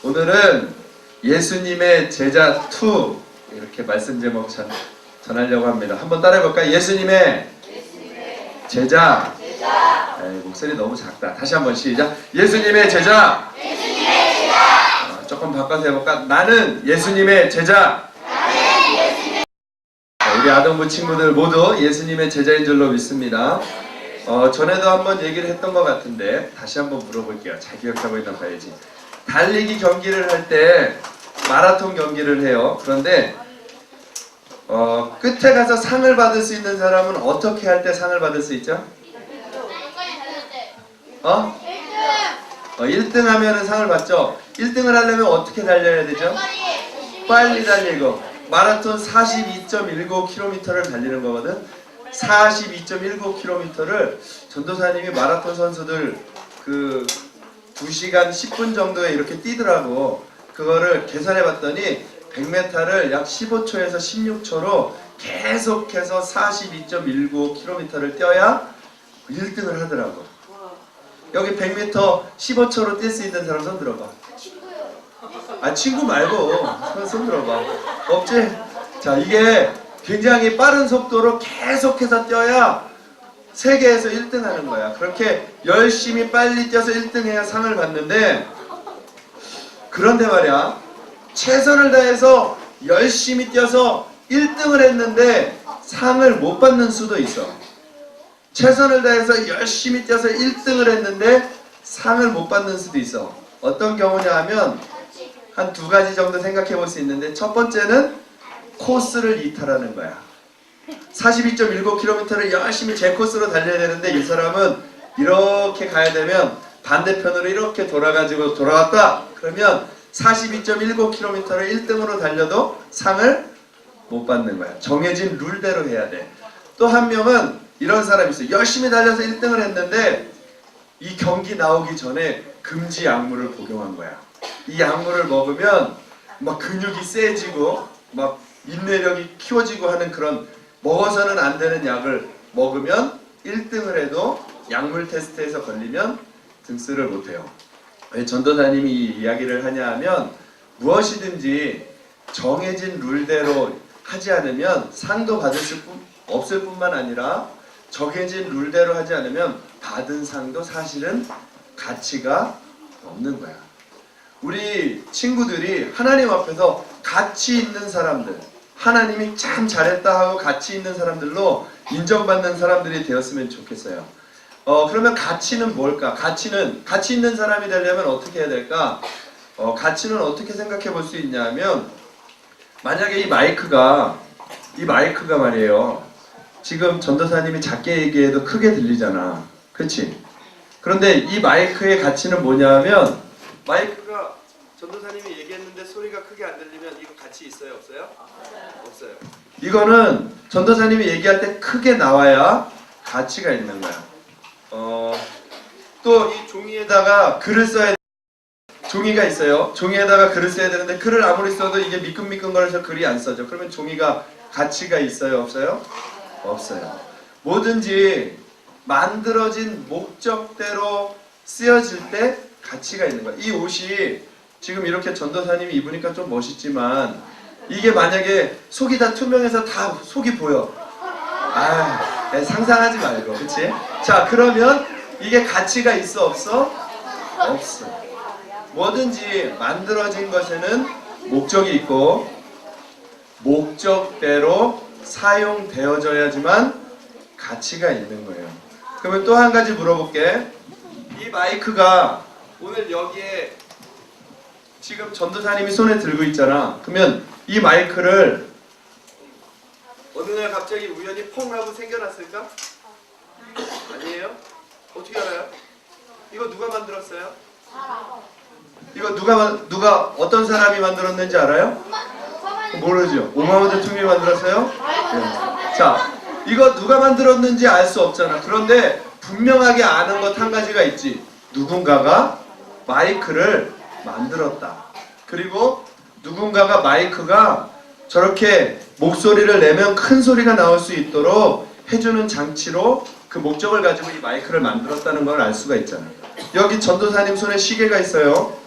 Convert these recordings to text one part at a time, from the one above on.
오늘은 예수님의 제자 2 이렇게 말씀 제목 전하려고 합니다. 한번 따라해볼까요? 예수님의 제자. 에이, 목소리 너무 작다. 다시 한번 시작. 예수님의 제자. 조금 바꿔서 해볼까? 나는 예수님의 제자. 우리 아동부 친구들 모두 예수님의 제자인 줄로 믿습니다. 전에도 한번 얘기를 했던 것 같은데 다시 한번 물어볼게요. 잘 기억하고 있나 봐야지. 달리기 경기를 할 때 마라톤 경기를 해요. 그런데 끝에 가서 상을 받을 수 있는 사람은 어떻게 할 때 상을 받을 수 있죠? 1등 하면은 상을 받죠. 1등을 하려면 어떻게 달려야 되죠? 빨리 달리고. 마라톤 42.19km를 달리는 거거든. 42.19km를 전도사님이 마라톤 선수들 2시간 10분 정도에 이렇게 뛰더라고. 그거를 계산해 봤더니 100m를 약 15초에서 16초로 계속해서 42.19km를 뛰어야 1등을 하더라고. 여기 100m 15초로 뛸 수 있는 사람 손 들어봐. 친구 말고 손 들어봐. 없지? 자, 이게 굉장히 빠른 속도로 계속해서 뛰어야 세계에서 1등 하는 거야. 그렇게 열심히 빨리 뛰어서 1등 해야 상을 받는데, 그런데 말이야, 최선을 다해서 열심히 뛰어서 1등을 했는데 상을 못 받는 수도 있어. 최선을 다해서 열심히 뛰어서 1등을 했는데 상을 못 받는 수도 있어. 어떤 경우냐 하면 한 2가지 정도 생각해 볼 수 있는데, 첫 번째는 코스를 이탈하는 거야. 42.19km를 열심히 제 코스로 달려야 되는데 이 사람은 이렇게 가야 되면 반대편으로 이렇게 돌아가지고 돌아왔다. 그러면 42.19km를 1등으로 달려도 상을 못 받는 거야. 정해진 룰대로 해야 돼. 또 한 명은 이런 사람이 있어요. 열심히 달려서 1등을 했는데 이 경기 나오기 전에 금지 약물을 복용한 거야. 이 약물을 먹으면 막 근육이 세지고 막 인내력이 키워지고 하는 그런, 먹어서는 안 되는 약을 먹으면 1등을 해도 약물 테스트에서 걸리면 등수를 못해요. 왜 전도사님이 이 이야기를 하냐 하면, 무엇이든지 정해진 룰대로 하지 않으면 상도 받을 수 없을 뿐만 아니라, 정해진 룰대로 하지 않으면 받은 상도 사실은 가치가 없는 거야. 우리 친구들이 하나님 앞에서 가치 있는 사람들, 하나님이 참 잘했다 하고 가치 있는 사람들로 인정받는 사람들이 되었으면 좋겠어요. 그러면 가치는 뭘까? 가치 있는 사람이 되려면 어떻게 해야 될까? 가치는 어떻게 생각해 볼 수 있냐면, 만약에 이 마이크가 말이에요. 지금 전도사님이 작게 얘기해도 크게 들리잖아. 그렇지? 그런데 이 마이크의 가치는 뭐냐면, 마이크가 전도사님이 얘기했는데 소리가 크게 안 들리면 이거 가치 있어요? 없어요? 없어요. 이거는 전도사님이 얘기할 때 크게 나와야 가치가 있는 거야. 또 이 종이에다가 글을 써야, 종이가 있어요. 종이에다가 글을 써야 되는데 글을 아무리 써도 이게 미끈미끈거려서 글이 안 써져. 그러면 종이가 가치가 있어요? 없어요? 없어요. 뭐든지 만들어진 목적대로 쓰여질 때 가치가 있는 거야. 이 옷이 지금 이렇게 전도사님이 입으니까 좀 멋있지만, 이게 만약에 속이 다 투명해서 다 속이 보여. 상상하지 말고, 그치? 자, 그러면 이게 가치가 있어? 없어? 없어. 뭐든지 만들어진 것에는 목적이 있고 목적대로 사용되어져야지만 가치가 있는 거예요. 그러면 또 한 가지 물어볼게. 이 마이크가 오늘 여기에 지금 전도사님이 손에 들고 있잖아. 그러면 이 마이크를 어느 날 갑자기 우연히 퐁 하고 생겨났을까? 아니에요? 어떻게 알아요? 이거 누가 만들었어요? 이거 누가 어떤 사람이 만들었는지 알아요? 모르죠. 오마마 대통령이 만들었어요? 네. 자, 이거 누가 만들었는지 알 수 없잖아. 그런데 분명하게 아는 것 한 가지가 있지. 누군가가 마이크를 만들었다. 그리고 누군가가 마이크가 저렇게 목소리를 내면 큰 소리가 나올 수 있도록 해주는 장치로 그 목적을 가지고 이 마이크를 만들었다는 걸 알 수가 있잖아요. 여기 전도사님 손에 시계가 있어요.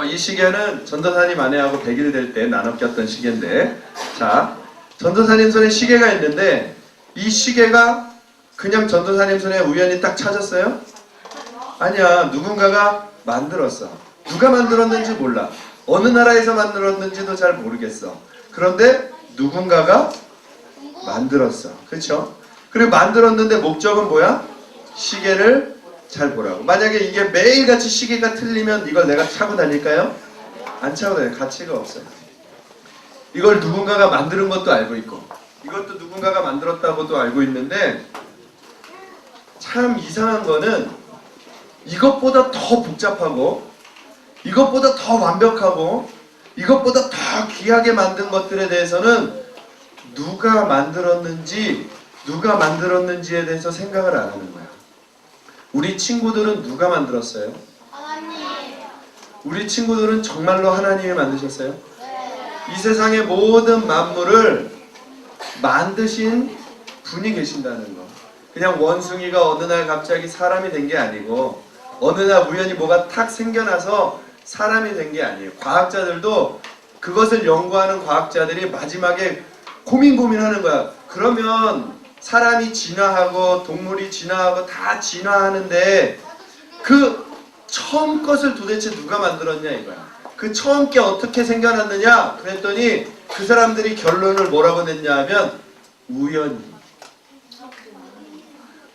이 시계는 전도사님 아내하고 100일 될 때 나눠 꼈던 시계인데, 자, 전도사님 손에 시계가 있는데 이 시계가 그냥 전도사님 손에 우연히 딱 찾았어요? 아니야, 누군가가 만들었어. 누가 만들었는지 몰라. 어느 나라에서 만들었는지도 잘 모르겠어. 그런데 누군가가 만들었어. 그렇죠? 그리고 만들었는데 목적은 뭐야? 시계를 잘 보라고. 만약에 이게 매일같이 시계가 틀리면 이걸 내가 차고 다닐까요? 안 차고 다닐 가치가 없어요. 이걸 누군가가 만드는 것도 알고 있고 이것도 누군가가 만들었다고도 알고 있는데, 참 이상한 거는 이것보다 더 복잡하고 이것보다 더 완벽하고 이것보다 더 귀하게 만든 것들에 대해서는 누가 만들었는지에 대해서 생각을 안 하는 거야. 우리 친구들은 누가 만들었어요? 하나님. 우리 친구들은 정말로 하나님이 만드셨어요? 이 세상의 모든 만물을 만드신 분이 계신다는 거. 그냥 원숭이가 어느 날 갑자기 사람이 된 게 아니고 어느 날 우연히 뭐가 탁 생겨나서 사람이 된 게 아니에요. 과학자들도 그것을 연구하는 과학자들이 마지막에 고민하는 거야. 그러면 사람이 진화하고 동물이 진화하고 다 진화하는데 그 처음 것을 도대체 누가 만들었냐 이거야. 그 처음 게 어떻게 생겨났느냐 그랬더니 그 사람들이 결론을 뭐라고 냈냐 하면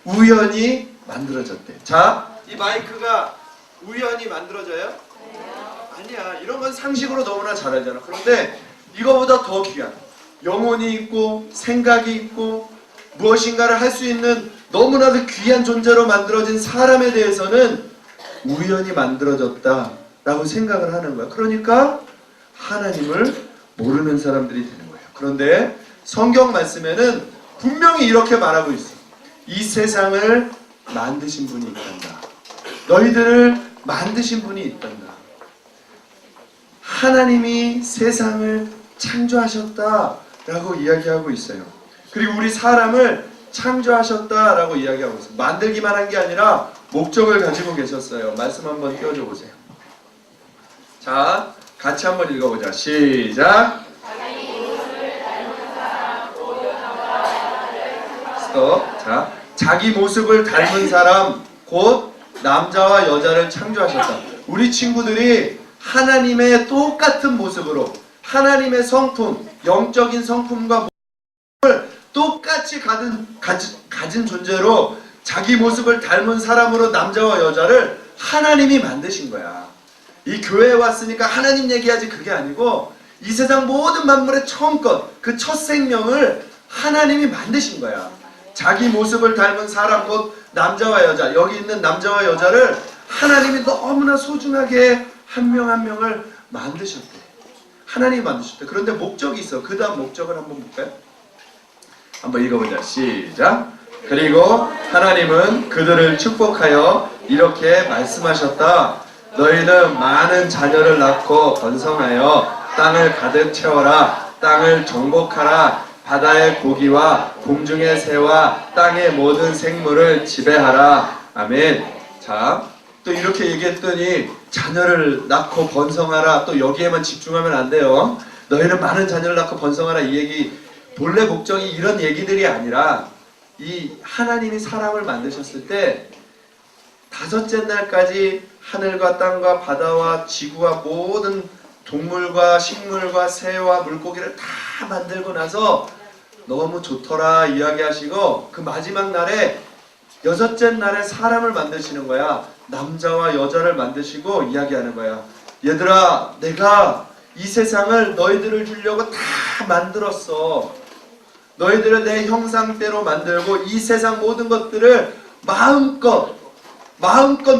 우연히 만들어졌대. 자, 이 마이크가 우연히 만들어져요? 아니야. 이런 건 상식으로 너무나 잘 알잖아. 그런데 이거보다 더 귀한 영혼이 있고 생각이 있고 무엇인가를 할 수 있는 너무나도 귀한 존재로 만들어진 사람에 대해서는 우연히 만들어졌다라고 생각을 하는 거야. 그러니까 하나님을 모르는 사람들이 되는 거예요. 그런데 성경 말씀에는 분명히 이렇게 말하고 있어. 이 세상을 만드신 분이 있단다. 너희들을 만드신 분이 있단다. 하나님이 세상을 창조하셨다라고 이야기하고 있어요. 그리고 우리 사람을 창조하셨다라고 이야기하고 있어요. 만들기만 한 게 아니라 목적을 가지고 계셨어요. 말씀 한번 띄워줘 보세요. 자, 같이 한번 읽어보자. 시작. 스톱. 자, 자기 모습을 닮은 사람 곧 남자와 여자를 창조하셨다. 우리 친구들이 하나님의 똑같은 모습으로 하나님의 성품, 영적인 성품과 모습을 똑같이 가진 존재로 자기 모습을 닮은 사람으로 남자와 여자를 하나님이 만드신 거야. 이 교회에 왔으니까 하나님 얘기하지 그게 아니고 이 세상 모든 만물의 처음껏 그 첫 생명을 하나님이 만드신 거야. 자기 모습을 닮은 사람 곧 남자와 여자, 여기 있는 남자와 여자를 하나님이 너무나 소중하게 한 명 한 명을 만드셨대. 하나님이 만드셨대. 그런데 목적이 있어. 그 다음 목적을 한번 볼까요? 한번 읽어보자. 시작. 그리고 하나님은 그들을 축복하여 이렇게 말씀하셨다. 너희는 많은 자녀를 낳고 번성하여 땅을 가득 채워라. 땅을 정복하라. 바다의 고기와 공중의 새와 땅의 모든 생물을 지배하라. 아멘. 자, 또 이렇게 얘기했더니 자녀를 낳고 번성하라. 또 여기에만 집중하면 안 돼요. 너희는 많은 자녀를 낳고 번성하라. 이 얘기 본래 목적이 이런 얘기들이 아니라 이 하나님이 사람을 만드셨을 때 다섯째 날까지 하늘과 땅과 바다와 지구와 모든 동물과 식물과 새와 물고기를 다 만들고 나서 너무 좋더라 이야기하시고 그 마지막 날에 여섯째 날에 사람을 만드시는 거야. 남자와 여자를 만드시고 이야기하는 거야. 얘들아, 내가 이 세상을 너희들을 주려고 다 만들었어. 너희들을 내 형상대로 만들고 이 세상 모든 것들을 마음껏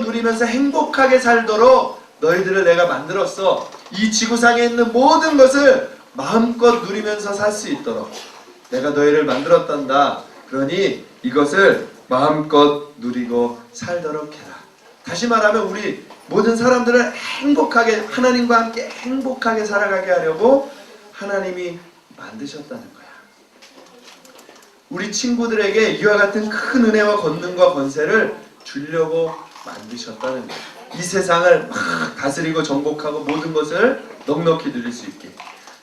누리면서 행복하게 살도록 너희들을 내가 만들었어. 이 지구상에 있는 모든 것을 마음껏 누리면서 살 수 있도록 내가 너희를 만들었단다. 그러니 이것을 마음껏 누리고 살도록 해라. 다시 말하면 우리 모든 사람들을 행복하게 하나님과 함께 행복하게 살아가게 하려고 하나님이 만드셨다는 거야. 우리 친구들에게 이와 같은 큰 은혜와 권능과 권세를 주려고 만드셨다는 거야. 이 세상을 막 다스리고 정복하고 모든 것을 넉넉히 누릴 수 있게.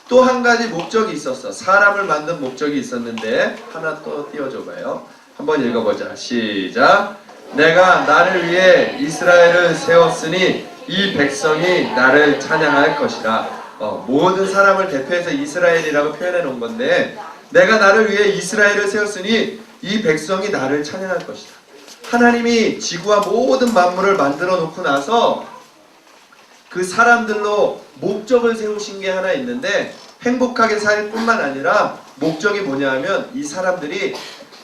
또 한 가지 목적이 있었어. 사람을 만든 목적이 있었는데 하나 또 띄워줘봐요. 한번 읽어보자. 시작. 내가 나를 위해 이스라엘을 세웠으니 이 백성이 나를 찬양할 것이라. 모든 사람을 대표해서 이스라엘이라고 표현해 놓은 건데, 내가 나를 위해 이스라엘을 세웠으니 이 백성이 나를 찬양할 것이다. 하나님이 지구와 모든 만물을 만들어 놓고 나서 그 사람들로 목적을 세우신 게 하나 있는데, 행복하게 살 뿐만 아니라 목적이 뭐냐 하면 이 사람들이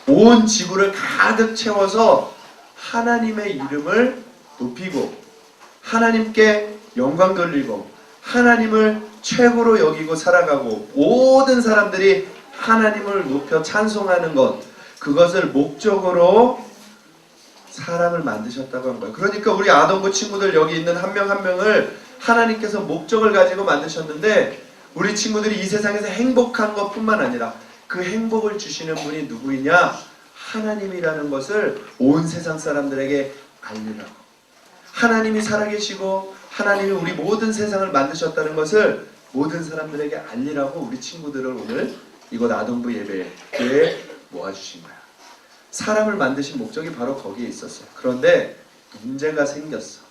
온 지구를 가득 채워서 하나님의 이름을 높이고 하나님께 영광 돌리고 하나님을 최고로 여기고 살아가고 모든 사람들이 하나님을 높여 찬송하는 것, 그것을 목적으로 사람을 만드셨다고 한 거예요. 그러니까 우리 아동부 친구들 여기 있는 한 명 한 명을 하나님께서 목적을 가지고 만드셨는데, 우리 친구들이 이 세상에서 행복한 것뿐만 아니라 그 행복을 주시는 분이 누구이냐? 하나님이라는 것을 온 세상 사람들에게 알리라고. 하나님이 살아계시고 하나님이 우리 모든 세상을 만드셨다는 것을 모든 사람들에게 알리라고 우리 친구들을 오늘 이곳 아동부 예배에 모아주신 거야. 사람을 만드신 목적이 바로 거기에 있었어요. 그런데 문제가 생겼어.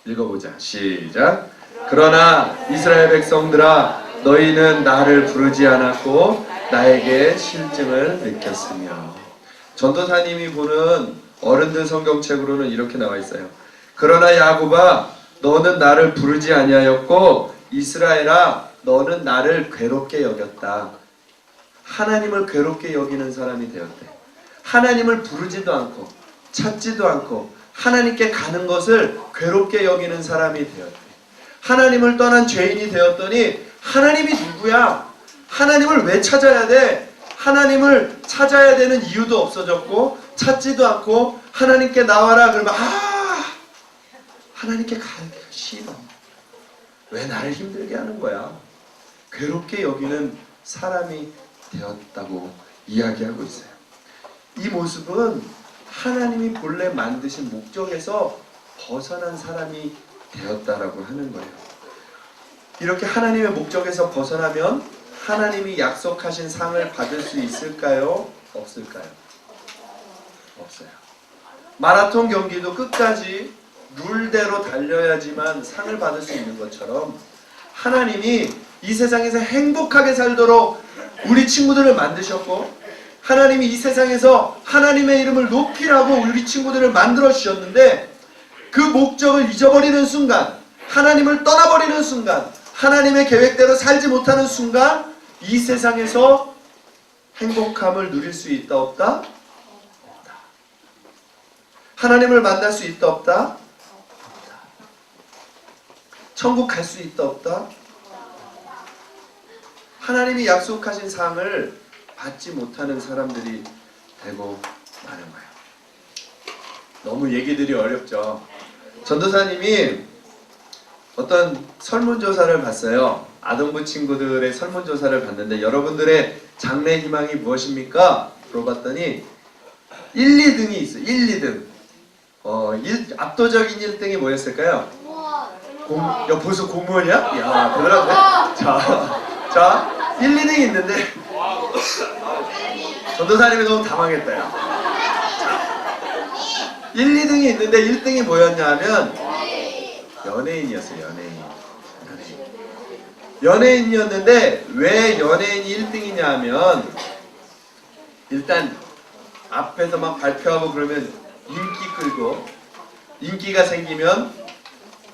읽어보자. 시작. 그러나 이스라엘 백성들아, 너희는 나를 부르지 않았고 나에게 실증을 느꼈으며. 전도사님이 보는 어른들 성경책으로는 이렇게 나와 있어요. 그러나 야곱아, 너는 나를 부르지 아니하였고 이스라엘아, 너는 나를 괴롭게 여겼다. 하나님을 괴롭게 여기는 사람이 되었대. 하나님을 부르지도 않고 찾지도 않고 하나님께 가는 것을 괴롭게 여기는 사람이 되었대. 하나님을 떠난 죄인이 되었더니 하나님이 누구야? 하나님을 왜 찾아야 돼? 하나님을 찾아야 되는 이유도 없어졌고 찾지도 않고 하나님께 나와라 그러면 하나님께 가기가 싫어. 왜 나를 힘들게 하는 거야? 괴롭게 여기는 사람이 되었다고 이야기하고 있어요. 이 모습은 하나님이 본래 만드신 목적에서 벗어난 사람이 되었다라고 하는 거예요. 이렇게 하나님의 목적에서 벗어나면 하나님이 약속하신 상을 받을 수 있을까요? 없을까요? 없어요. 마라톤 경기도 끝까지 룰대로 달려야지만 상을 받을 수 있는 것처럼 하나님이 이 세상에서 행복하게 살도록 우리 친구들을 만드셨고, 하나님이 이 세상에서 하나님의 이름을 높이라고 우리 친구들을 만들어 주셨는데, 그 목적을 잊어버리는 순간, 하나님을 떠나버리는 순간, 하나님의 계획대로 살지 못하는 순간 이 세상에서 행복함을 누릴 수 있다 없다? 없다. 하나님을 만날 수 있다 없다? 없다. 천국 갈 수 있다 없다? 하나님이 약속하신 상을 받지 못하는 사람들이 되고 마는 거예요. 너무 얘기들이 어렵죠. 전도사님이 어떤 설문조사를 봤어요. 아동부 친구들의 설문조사를 봤는데 여러분들의 장래 희망이 무엇입니까? 물어봤더니 1, 2등이 있어요. 1, 2등. 압도적인 1등이 뭐였을까요? 야, 벌써 공무원이야? 야, 대단한데? 자, 1, 2등이 있는데 전도사님이 너무 당황했다. 야. 자, 1, 2등이 있는데 1등이 뭐였냐 하면 연예인이었어요. 연예인이었는데 왜 연예인이 1등이냐 하면, 일단 앞에서 막 발표하고 그러면 인기 끌고, 인기가 생기면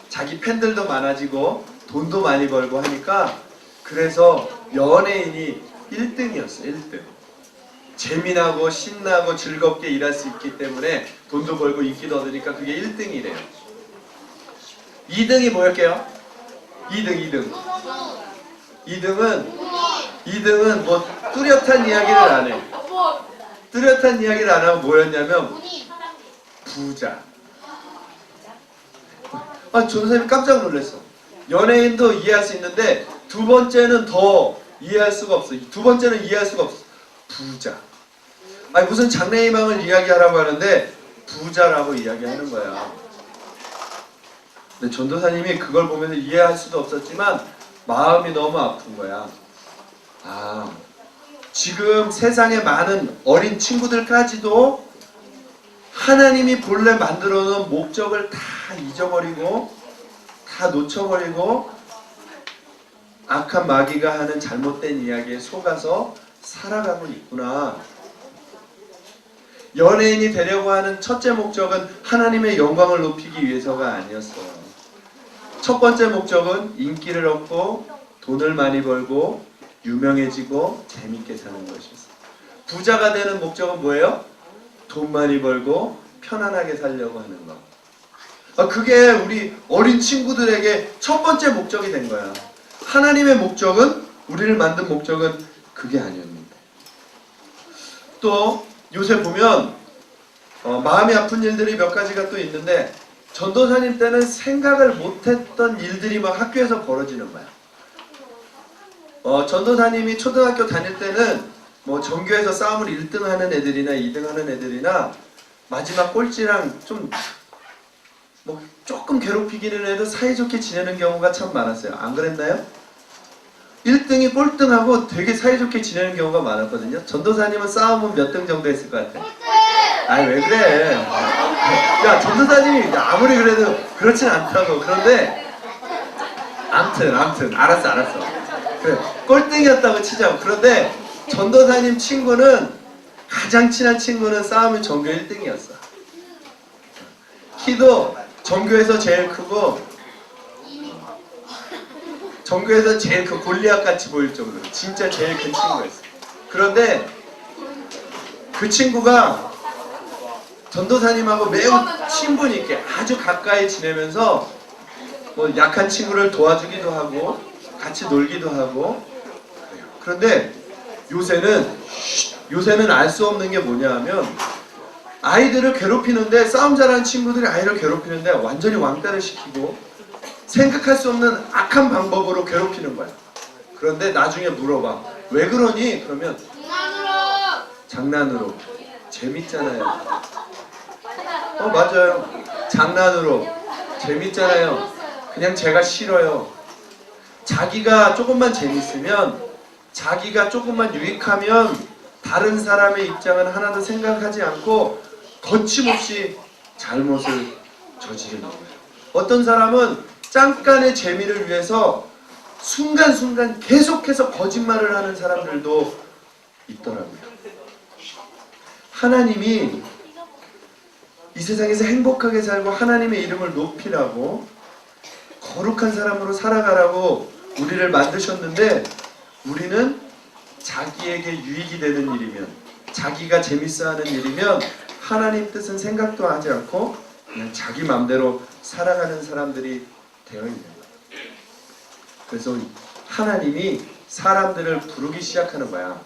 자기 팬들도 많아지고 돈도 많이 벌고 하니까, 그래서 연예인이 1등이었어요. 1등. 재미나고 신나고 즐겁게 일할 수 있기 때문에 돈도 벌고 인기도 얻으니까 그게 1등이래요. 2등이 뭐였게요? 2등은 뭐 뚜렷한 이야기를 안 해. 뚜렷한 이야기를 안 하고 뭐였냐면 부자. 전도사님이 깜짝 놀랐어. 연예인도 이해할 수 있는데 두 번째는 더 이해할 수가 없어. 두 번째는 이해할 수가 없어. 부자. 무슨 장래희망을 이야기하라고 하는데 부자라고 이야기하는 거야. 근데 전도사님이 그걸 보면서 이해할 수도 없었지만 마음이 너무 아픈 거야. 아, 지금 세상에 많은 어린 친구들까지도 하나님이 본래 만들어 놓은 목적을 다 잊어버리고 다 놓쳐버리고 악한 마귀가 하는 잘못된 이야기에 속아서 살아가고 있구나. 연예인이 되려고 하는 첫째 목적은 하나님의 영광을 높이기 위해서가 아니었어요. 첫 번째 목적은 인기를 얻고 돈을 많이 벌고 유명해지고 재밌게 사는 것이었어요. 부자가 되는 목적은 뭐예요? 돈 많이 벌고 편안하게 살려고 하는 거. 그게 우리 어린 친구들에게 첫 번째 목적이 된 거야. 하나님의 목적은, 우리를 만든 목적은 그게 아니었는데. 또 요새 보면 마음이 아픈 일들이 몇 가지가 또 있는데, 전도사님 때는 생각을 못했던 일들이 막 학교에서 벌어지는 거야. 전도사님이 초등학교 다닐 때는 뭐 전교에서 싸움을 1등 하는 애들이나 2등 하는 애들이나 마지막 꼴찌랑 좀 뭐 조금 괴롭히기는 해도 사이좋게 지내는 경우가 참 많았어요. 안 그랬나요? 1등이 꼴등하고 되게 사이좋게 지내는 경우가 많았거든요. 전도사님은 싸움은 몇 등 정도 했을 것 같아요? 아니 왜 그래? 야, 전도사님이 아무리 그래도 그렇진 않다고. 그런데 암튼 알았어. 그래, 꼴등이었다고 치자고. 그런데 전도사님 친구는, 가장 친한 친구는 싸움이 전교 1등이었어. 키도 전교에서 제일 크고 전교에서 제일 그 골리앗 같이 보일 정도로 진짜 제일 큰 친구였어. 그런데 그 친구가 전도사님하고 매우 친분이 있게 아주 가까이 지내면서 뭐 약한 친구를 도와주기도 하고 같이 놀기도 하고. 그런데 요새는 알 수 없는 게 뭐냐 하면, 아이들을 괴롭히는데, 싸움 잘하는 친구들이 아이를 괴롭히는데 완전히 왕따를 시키고 생각할 수 없는 악한 방법으로 괴롭히는 거야. 그런데 나중에 물어봐. 왜 그러니? 그러면 장난으로. 재밌잖아요. 맞아요. 장난으로. 재밌잖아요. 그냥 제가 싫어요. 자기가 조금만 재밌으면, 자기가 조금만 유익하면 다른 사람의 입장은 하나도 생각하지 않고 거침없이 잘못을 저지르는 거예요. 어떤 사람은 잠깐의 재미를 위해서 순간순간 계속해서 거짓말을 하는 사람들도 있더라고요. 하나님이 이 세상에서 행복하게 살고 하나님의 이름을 높이라고, 거룩한 사람으로 살아가라고 우리를 만드셨는데, 우리는 자기에게 유익이 되는 일이면, 자기가 재밌어하는 일이면 하나님 뜻은 생각도 하지 않고 그냥 자기 마음대로 살아가는 사람들이 되어 있는 거예요. 그래서 하나님이 사람들을 부르기 시작하는 거야.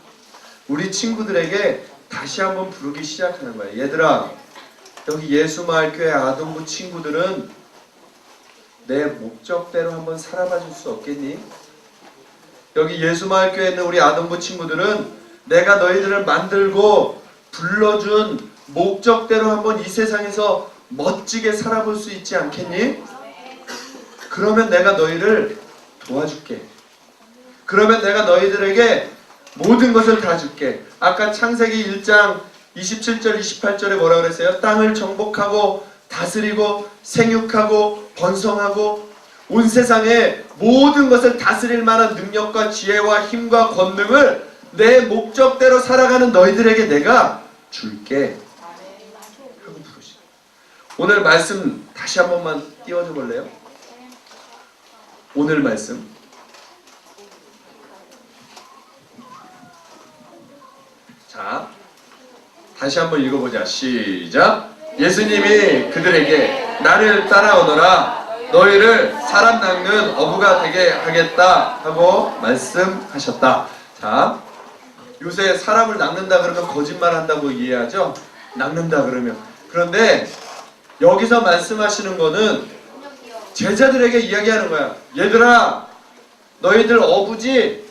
우리 친구들에게 다시 한번 부르기 시작하는 거야. 얘들아, 여기 예수마을교회 아동부 친구들은 내 목적대로 한번 살아봐 줄 수 없겠니? 여기 예수마을교회에 있는 우리 아동부 친구들은 내가 너희들을 만들고 불러준 목적대로 한번 이 세상에서 멋지게 살아볼 수 있지 않겠니? 그러면 내가 너희를 도와줄게. 그러면 내가 너희들에게 모든 것을 다 줄게. 아까 창세기 1장 27절 28절에 뭐라 그랬어요? 땅을 정복하고 다스리고 생육하고 번성하고 온 세상에 모든 것을 다스릴 만한 능력과 지혜와 힘과 권능을 내 목적대로 살아가는 너희들에게 내가 줄게 하고 부르시죠. 오늘 말씀 다시 한 번만 띄워줘 볼래요? 오늘 말씀 자, 다시 한번 읽어보자. 시작. 예수님이 그들에게 나를 따라오너라, 너희를 사람 낚는 어부가 되게 하겠다 하고 말씀하셨다. 자, 요새 사람을 낚는다 그러면 거짓말 한다고 이해하죠? 낚는다 그러면. 그런데 여기서 말씀하시는 거는 제자들에게 이야기하는 거야. 얘들아, 너희들 어부지?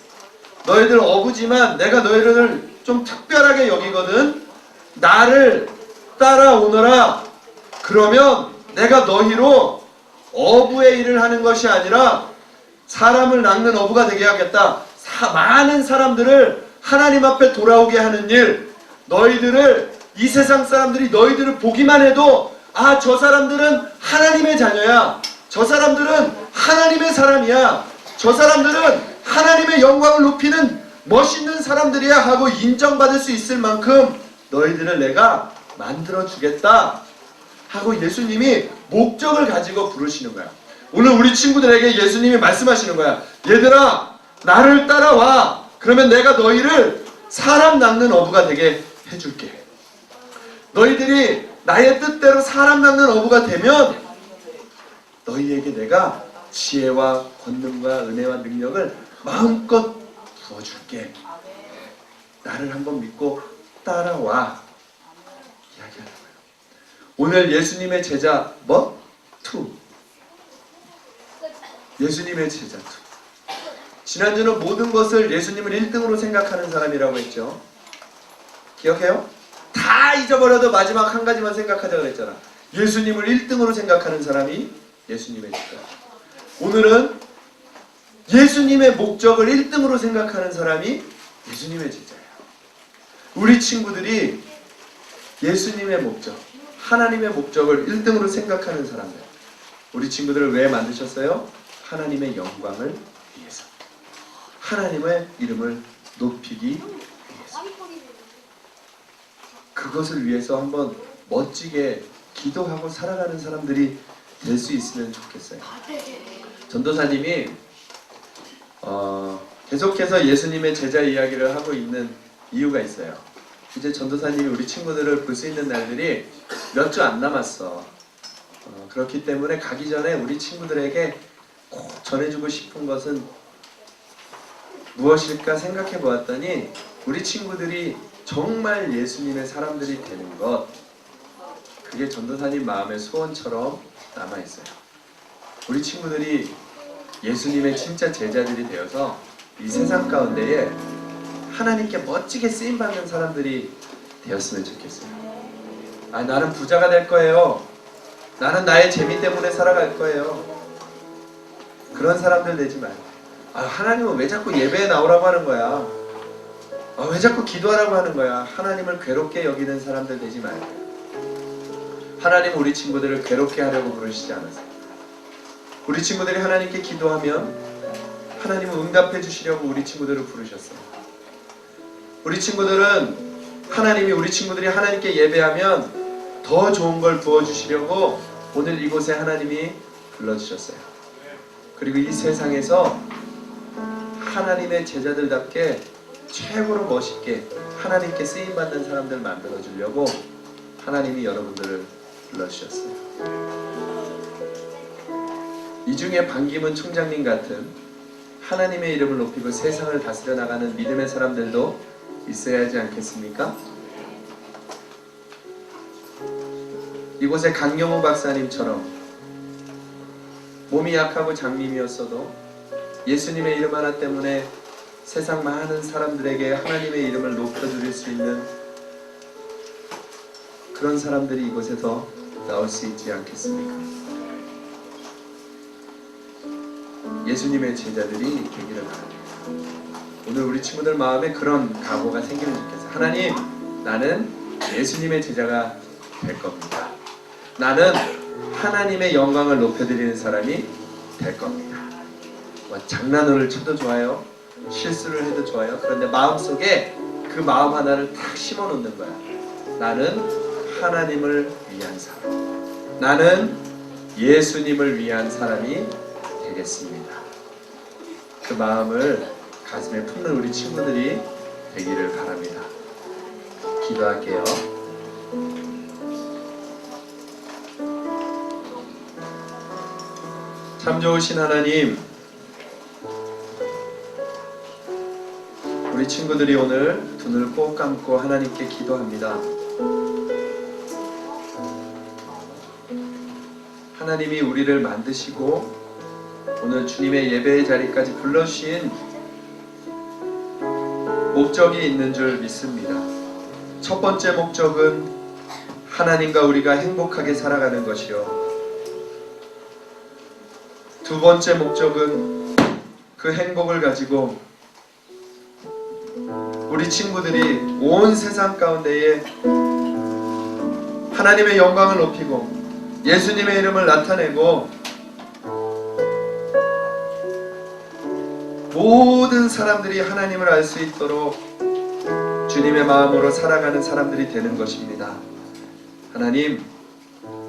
너희들 어부지만 내가 너희를 좀 특별하게 여기거든. 나를 따라오너라. 그러면 내가 너희로 어부의 일을 하는 것이 아니라 사람을 낚는 어부가 되게 하겠다. 많은 사람들을 하나님 앞에 돌아오게 하는 일, 너희들을, 이 세상 사람들이 너희들을 보기만 해도 아, 저 사람들은 하나님의 자녀야, 저 사람들은 하나님의 사람이야, 저 사람들은 하나님의 영광을 높이는 멋있는 사람들이야 하고 인정받을 수 있을 만큼 너희들을 내가 만들어 주겠다 하고 예수님이 목적을 가지고 부르시는 거야. 오늘 우리 친구들에게 예수님이 말씀하시는 거야. 얘들아, 나를 따라와. 그러면 내가 너희를 사람 낚는 어부가 되게 해줄게. 너희들이 나의 뜻대로 사람 낚는 어부가 되면 너희에게 내가 지혜와 권능과 은혜와 능력을 마음껏 부어줄게. 나를 한번 믿고 따라와. 이야기하는 거예요. 오늘 예수님의 제자 뭐? 투. 예수님의 제자 투. 지난주는 모든 것을 예수님을 1등으로 생각하는 사람이라고 했죠. 기억해요? 다 잊어버려도 마지막 한 가지만 생각하자 그랬잖아. 예수님을 1등으로 생각하는 사람이 예수님의 제자. 오늘은 예수님의 목적을 1등으로 생각하는 사람이 예수님의 제자예요. 우리 친구들이 예수님의 목적, 하나님의 목적을 1등으로 생각하는 사람들. 우리 친구들을 왜 만드셨어요? 하나님의 영광을 위해서. 하나님의 이름을 높이기 위해서. 그것을 위해서 한번 멋지게 기도하고 살아가는 사람들이 될 수 있으면 좋겠어요. 전도사님이 계속해서 예수님의 제자 이야기를 하고 있는 이유가 있어요. 이제 전도사님이 우리 친구들을 볼 수 있는 날들이 몇 주 안 남았어. 그렇기 때문에 가기 전에 우리 친구들에게 꼭 전해주고 싶은 것은 무엇일까 생각해 보았더니 우리 친구들이 정말 예수님의 사람들이 되는 것, 그게 전도사님 마음의 소원처럼 남아있어요. 우리 친구들이 예수님의 진짜 제자들이 되어서 이 세상 가운데에 하나님께 멋지게 쓰임받는 사람들이 되었으면 좋겠어요. 아, 나는 부자가 될 거예요. 나는 나의 재미 때문에 살아갈 거예요. 그런 사람들 되지 말고, 아, 하나님은 왜 자꾸 예배에 나오라고 하는 거야? 아, 왜 자꾸 기도하라고 하는 거야? 하나님을 괴롭게 여기는 사람들 되지 말고. 하나님은 우리 친구들을 괴롭게 하려고 부르시지 않으세요. 우리 친구들이 하나님께 기도하면 하나님은 응답해 주시려고 우리 친구들을 부르셨어요. 우리 친구들은 하나님이 우리 친구들이 하나님께 예배하면 더 좋은 걸 부어주시려고 오늘 이곳에 하나님이 불러주셨어요. 그리고 이 세상에서 하나님의 제자들답게 최고로 멋있게 하나님께 쓰임받는 사람들 만들어주려고 하나님이 여러분들을 불러주셨어요. 이 중에 반기문 총장님 같은 하나님의 이름을 높이고 세상을 다스려 나가는 믿음의 사람들도 있어야 하지 않겠습니까? 이곳에 강영호 박사님처럼 몸이 약하고 장님이었어도 예수님의 이름 하나 때문에 세상 많은 사람들에게 하나님의 이름을 높여드릴 수 있는 그런 사람들이 이곳에서 나올 수 있지 않겠습니까? 예수님의 제자들이 되기를 바랍니다. 오늘 우리 친구들 마음에 그런 각오가 생기면 좋겠어요. 하나님, 나는 예수님의 제자가 될 겁니다. 나는 하나님의 영광을 높여드리는 사람이 될 겁니다. 장난을 쳐도 좋아요. 실수를 해도 좋아요. 그런데 마음속에 그 마음 하나를 탁 심어놓는 거야. 나는 하나님을 위한 사람. 나는 예수님을 위한 사람이 되겠습니다. 그 마음을 가슴에 품는 우리 친구들이 되기를 바랍니다. 기도할게요. 참 좋으신 하나님, 우리 친구들이 오늘 두 눈을 꼭 감고 하나님께 기도합니다. 하나님이 우리를 만드시고 오늘 주님의 예배의 자리까지 불러주신 목적이 있는 줄 믿습니다. 첫 번째 목적은 하나님과 우리가 행복하게 살아가는 것이요. 두 번째 목적은 그 행복을 가지고 우리 친구들이 온 세상 가운데에 하나님의 영광을 높이고 예수님의 이름을 나타내고 모든 사람들이 하나님을 알 수 있도록 주님의 마음으로 살아가는 사람들이 되는 것입니다. 하나님,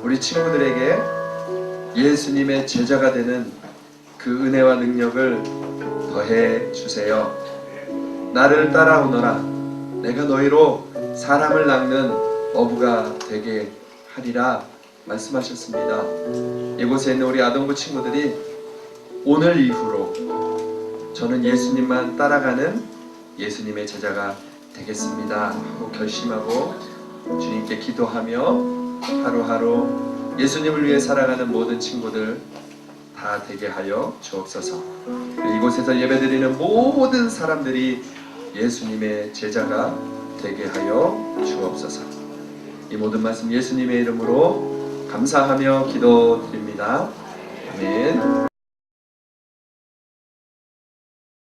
우리 친구들에게 예수님의 제자가 되는 그 은혜와 능력을 더해 주세요. 나를 따라오너라. 내가 너희로 사람을 낚는 어부가 되게 하리라 말씀하셨습니다. 이곳에 있는 우리 아동부 친구들이 오늘 이후로 저는 예수님만 따라가는 예수님의 제자가 되겠습니다 하고 결심하고 주님께 기도하며 하루하루 예수님을 위해 살아가는 모든 친구들 다 되게 하여 주옵소서. 이곳에서 예배드리는 모든 사람들이 예수님의 제자가 되게 하여 주옵소서. 이 모든 말씀 예수님의 이름으로 감사하며 기도드립니다. 아멘.